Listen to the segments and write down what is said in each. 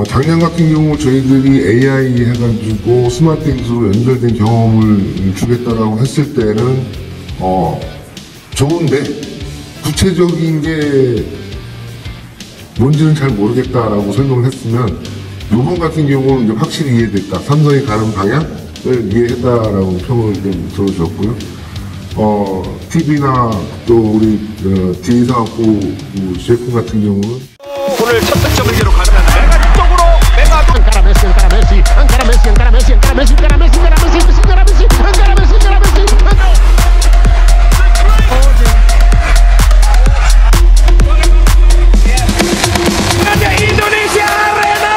작년 같은 경우 저희들이 AI 해가지고 스마트 기술로 연결된 경험을 주겠다라고 했을 때는 좋은데 구체적인 게 뭔지는 잘 모르겠다라고 설명을 했으면 이번 같은 경우는 이제 확실히 이해됐다. 삼성이 가는 방향을 이해했다라고 평을 좀 들어주셨고요. TV나 또 우리 DA사업부 CF 같은 경우는 오늘 첫 득점을 기록하는 메가 쪽으로 메가 Encara Messi, encara Messi, encara Messi, encara Messi, encara Messi, encara Messi, encara Messi, encara Messi, encara Messi, encara Messi. Indonesia Arena.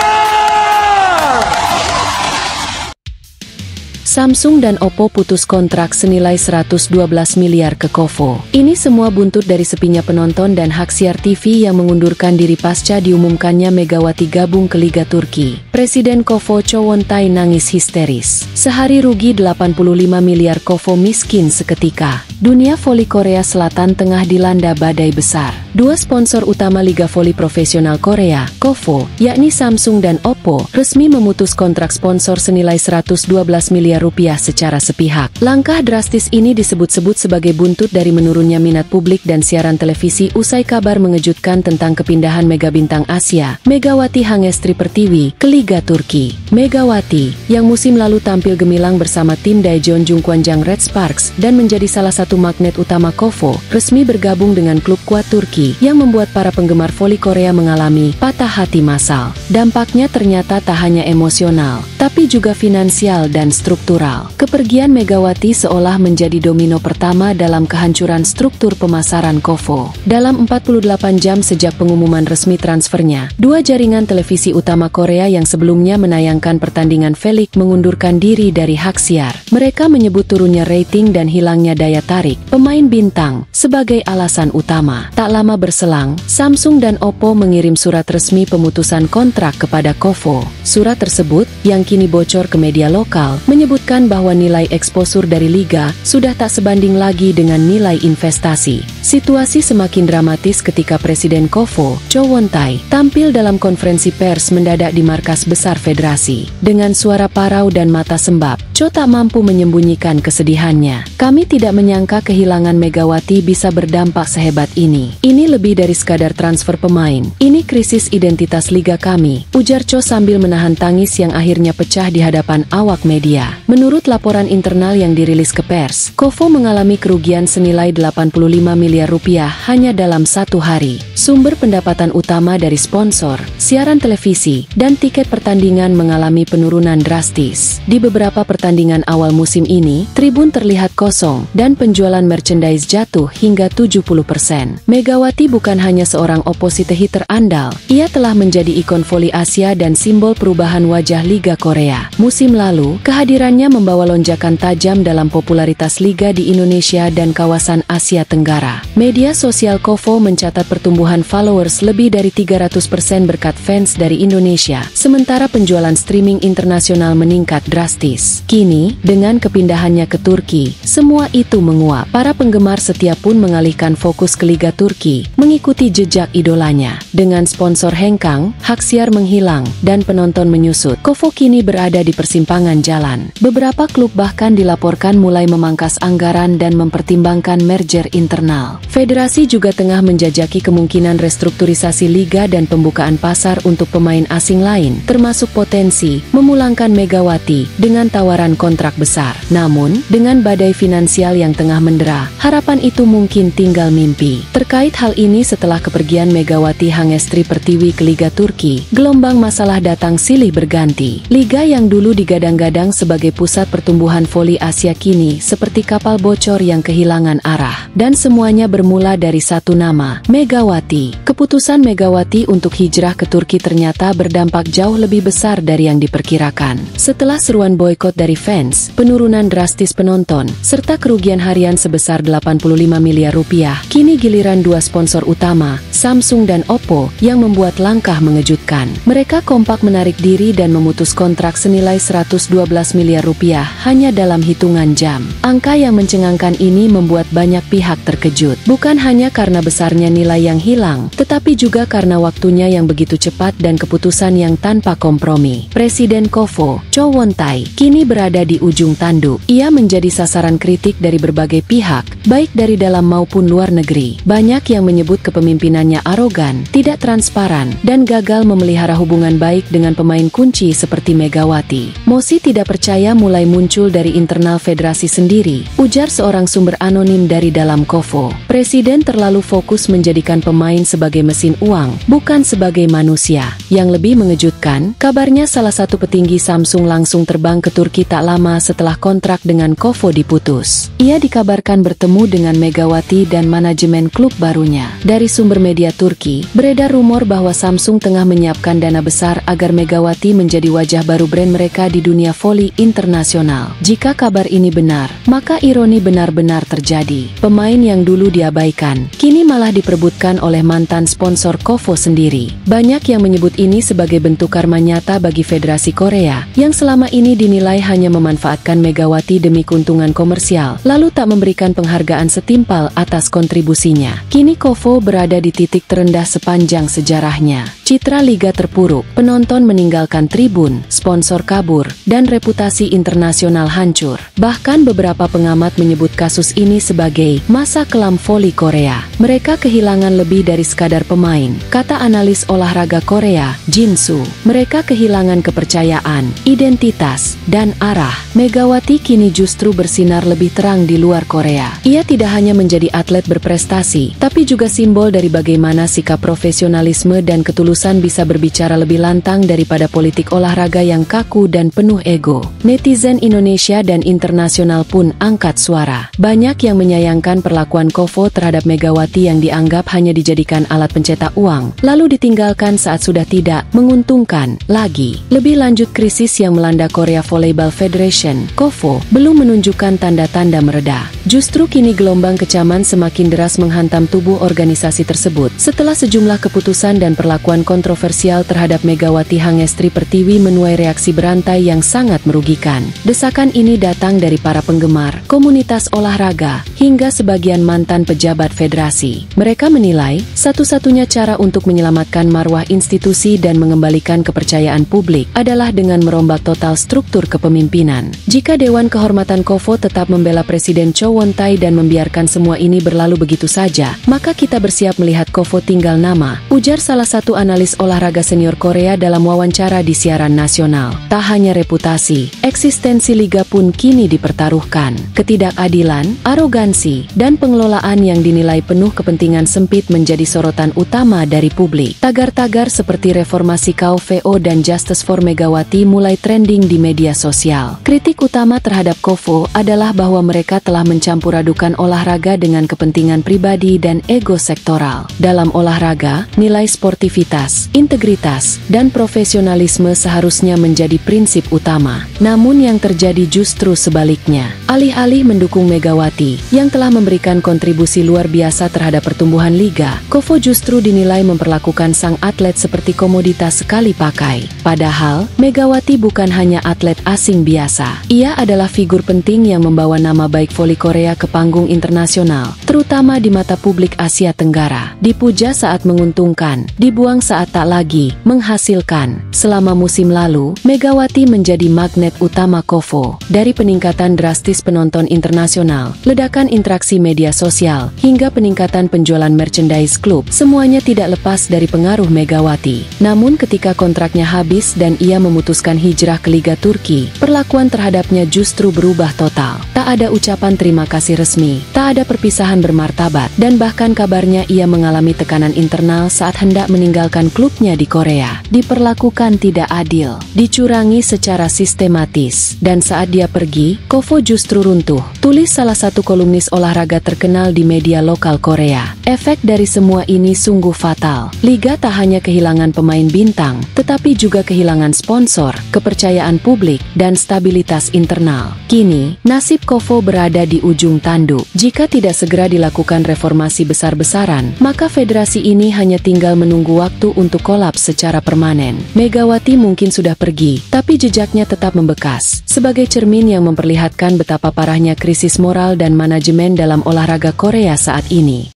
Samsung dan Oppo putus kontrak senilai 112 miliar ke Kovo. Ini semua buntut dari sepinya penonton dan hak siar TV yang mengundurkan diri pasca diumumkannya Megawati gabung ke Liga Turki. Presiden Kovo Chowontai nangis histeris. Sehari rugi 85 miliar, Kovo miskin seketika. Dunia voli Korea Selatan tengah dilanda badai besar. Dua sponsor utama Liga Voli Profesional Korea, Kovo, yakni Samsung dan Oppo, resmi memutus kontrak sponsor senilai 112 miliar rupiah secara sepihak. Langkah drastis ini disebut-sebut sebagai buntut dari menurunnya minat publik dan siaran televisi usai kabar mengejutkan tentang kepindahan mega bintang Asia, Megawati Hangestri Pertiwi, ke Liga Turki. Megawati, yang musim lalu tampil gemilang bersama tim Daejeon Jungkwanjang Red Sparks dan menjadi salah satu magnet utama Kovo, resmi bergabung dengan klub kuat Turki yang membuat para penggemar voli Korea mengalami patah hati massal. Dampaknya ternyata tak hanya emosional, tapi juga finansial dan struktural. Kepergian Megawati seolah menjadi domino pertama dalam kehancuran struktur pemasaran Kovo. Dalam 48 jam sejak pengumuman resmi transfernya, dua jaringan televisi utama Korea yang sebelumnya menayangkan pertandingan V-League mengundurkan diri dari hak siar. Mereka menyebut turunnya rating dan hilangnya daya tarik pemain bintang sebagai alasan utama. Tak lama berselang, Samsung dan Oppo mengirim surat resmi pemutusan kontrak kepada Kovo. Surat tersebut, yang kini bocor ke media lokal, menyebutkan bahwa nilai eksposur dari liga sudah tak sebanding lagi dengan nilai investasi. Situasi semakin dramatis ketika Presiden Kovo, Chowontai, tampil dalam konferensi pers mendadak di markas besar federasi. Dengan suara parau dan mata sembab, Cho tak mampu menyembunyikan kesedihannya. Kami tidak menyangka kehilangan Megawati bisa berdampak sehebat ini. Ini lebih dari sekadar transfer pemain. Ini krisis identitas liga kami, ujar Cho sambil menahan tangis yang akhirnya pecah di hadapan awak media. Menurut laporan internal yang dirilis ke pers, Kovo mengalami kerugian senilai 85 miliar rupiah hanya dalam satu hari. Sumber pendapatan utama dari sponsor, siaran televisi, dan tiket pertandingan mengalami penurunan drastis. Di beberapa pertandingan awal musim ini, tribun terlihat kosong dan penjualan merchandise jatuh hingga 70%. Megawati bukan hanya seorang oposite hitter andal, ia telah menjadi ikon voli Asia dan simbol perubahan wajah Liga Korea. Musim lalu, kehadirannya membawa lonjakan tajam dalam popularitas liga di Indonesia dan kawasan Asia Tenggara. Media sosial Kovo mencatat pertumbuhan followers lebih dari 300% berkat fans dari Indonesia, sementara penjualan streaming internasional meningkat drastis. Kini, dengan kepindahannya ke Turki, semua itu menguap. Para penggemar setia pun mengalihkan fokus ke Liga Turki, mengikuti jejak idolanya. Dengan sponsor hengkang, hak siar menghilang, dan penonton menyusut, Kovo kini berada di persimpangan jalan. Beberapa klub bahkan dilaporkan mulai memangkas anggaran dan mempertimbangkan merger internal. Federasi juga tengah menjajaki kemungkinan restrukturisasi liga dan pembukaan pasar untuk pemain asing lain, termasuk potensi memulangkan Megawati dengan tawaran kontrak besar. Namun, dengan badai finansial yang tengah mendera, harapan itu mungkin tinggal mimpi. Terkait hal ini, setelah kepergian Megawati Hangestri Pertiwi ke Liga Turki, gelombang masalah datang silih berganti. Liga yang dulu digadang-gadang sebagai pusat pertumbuhan voli Asia kini seperti kapal bocor yang kehilangan arah. Dan semuanya bermula dari satu nama, Megawati. Keputusan Megawati untuk hijrah ke Turki ternyata berdampak jauh lebih besar dari yang diperkirakan. Setelah seruan boykot dari fans, penurunan drastis penonton, serta kerugian harian sebesar 85 miliar rupiah, kini giliran dua sponsor utama, Samsung dan Oppo, yang membuat langkah mengejutkan. Mereka kompak menarik diri dan memutus kontrak senilai 112 miliar rupiah hanya dalam hitungan jam. Angka yang mencengangkan ini membuat banyak pihak terkejut, bukan hanya karena besarnya nilai yang hilang, hilang, tetapi juga karena waktunya yang begitu cepat dan keputusan yang tanpa kompromi. Presiden Koffo, Cho Won-tai, kini berada di ujung tanduk. Ia menjadi sasaran kritik dari berbagai pihak, baik dari dalam maupun luar negeri. Banyak yang menyebut kepemimpinannya arogan, tidak transparan, dan gagal memelihara hubungan baik dengan pemain kunci seperti Megawati. Mosi tidak percaya mulai muncul dari internal federasi sendiri, ujar seorang sumber anonim dari dalam Koffo. Presiden terlalu fokus menjadikan pemain sebagai mesin uang, bukan sebagai manusia. Yang lebih mengejutkan, kabarnya salah satu petinggi Samsung langsung terbang ke Turki tak lama setelah kontrak dengan Koffo diputus. Ia dikabarkan bertemu dengan Megawati dan manajemen klub barunya. Dari sumber media Turki, beredar rumor bahwa Samsung tengah menyiapkan dana besar agar Megawati menjadi wajah baru brand mereka di dunia voli internasional. Jika kabar ini benar, maka ironi benar-benar terjadi. Pemain yang dulu diabaikan, kini malah diperebutkan oleh mantan sponsor Koffo sendiri. Banyak yang menyebut ini sebagai bentuk karma nyata bagi Federasi Korea, yang selama ini dinilai hanya memanfaatkan Megawati demi keuntungan komersial, lalu tak memberikan penghargaan setimpal atas kontribusinya. Kini Koffo berada di titik terendah sepanjang sejarahnya. Citra liga terpuruk, penonton meninggalkan tribun, sponsor kabur, dan reputasi internasional hancur. Bahkan beberapa pengamat menyebut kasus ini sebagai masa kelam voli Korea. Mereka kehilangan lebih dari sekadar pemain, kata analis olahraga Korea, Jin Soo. Mereka kehilangan kepercayaan, identitas, dan arah. Megawati kini justru bersinar lebih terang di luar Korea. Ia tidak hanya menjadi atlet berprestasi, tapi juga simbol dari bagaimana sikap profesionalisme dan ketulusan bisa berbicara lebih lantang daripada politik olahraga yang kaku dan penuh ego. Netizen Indonesia dan internasional pun angkat suara. Banyak yang menyayangkan perlakuan Koffo terhadap Megawati yang dianggap hanya dijadikan alat pencetak uang, lalu ditinggalkan saat sudah tidak menguntungkan lagi. Lebih lanjut, krisis yang melanda Korea Volleyball Federation, Koffo, belum menunjukkan tanda-tanda mereda. Justru kini gelombang kecaman semakin deras menghantam tubuh organisasi tersebut, setelah sejumlah keputusan dan perlakuan kontroversial terhadap Megawati Hangestri Pertiwi menuai reaksi berantai yang sangat merugikan. Desakan ini datang dari para penggemar, komunitas olahraga, hingga sebagian mantan pejabat federasi. Mereka menilai, satu-satunya cara untuk menyelamatkan marwah institusi dan mengembalikan kepercayaan publik adalah dengan merombak total struktur kepemimpinan. Jika Dewan Kehormatan Koffo tetap membela Presiden Cho Won-tai dan membiarkan semua ini berlalu begitu saja, maka kita bersiap melihat Koffo tinggal nama, ujar salah satu analis olahraga senior Korea dalam wawancara di siaran nasional. Tak hanya reputasi, eksistensi liga pun kini dipertaruhkan. Ketidakadilan, arogansi, dan pengelolaan yang dinilai penuh kepentingan sempit menjadi sorotan utama dari publik. Tagar-tagar seperti reformasi KOVO dan Justice for Megawati mulai trending di media sosial. Kritik utama terhadap Koffo adalah bahwa mereka telah mencampur adukan olahraga dengan kepentingan pribadi dan ego sektoral. Dalam olahraga, nilai sportivitas, integritas, dan profesionalisme seharusnya menjadi prinsip utama. Namun yang terjadi justru sebaliknya. Alih-alih mendukung Megawati, yang telah memberikan kontribusi luar biasa terhadap pertumbuhan liga, Koffo justru dinilai memperlakukan sang atlet seperti komoditas sekali pakai. Padahal, Megawati bukan hanya atlet asing biasa. Ia adalah figur penting yang membawa nama baik voli Korea ke panggung internasional, terutama di mata publik Asia Tenggara. Dipuja saat menguntungkan, dibuang saat tak lagi menghasilkan. Selama musim lalu, Megawati menjadi magnet utama Koffo. Dari peningkatan drastis penonton internasional, ledakan interaksi media sosial, hingga peningkatan penjualan merchandise klub, semuanya tidak lepas dari pengaruh Megawati. Namun ketika kontraknya habis dan ia memutuskan hijrah ke Liga Turki, perlakuan terhadapnya justru berubah total. Tak ada ucapan terima kasih resmi, tak ada perpisahan bermartabat, dan bahkan kabarnya ia mengalami tekanan internal saat hendak meninggalkan klubnya di Korea. Diperlakukan tidak adil, dicurangi secara sistematis, dan saat dia pergi, Koffo justru runtuh, tulis salah satu kolumnis olahraga terkenal di media lokal Korea. Efek dari semua ini sungguh fatal. Liga tak hanya kehilangan pemain bintang, tetapi juga kehilangan sponsor, kepercayaan publik, dan stabilitas internal. Kini, nasib Koffo berada di ujung tanduk. Jika tidak segera dilakukan reformasi besar-besaran, maka federasi ini hanya tinggal menunggu waktu untuk kolaps secara permanen. Megawati mungkin sudah pergi, tapi jejaknya tetap membekas, sebagai cermin yang memperlihatkan betapa parahnya krisis moral dan manajemen dalam olahraga Korea saat ini.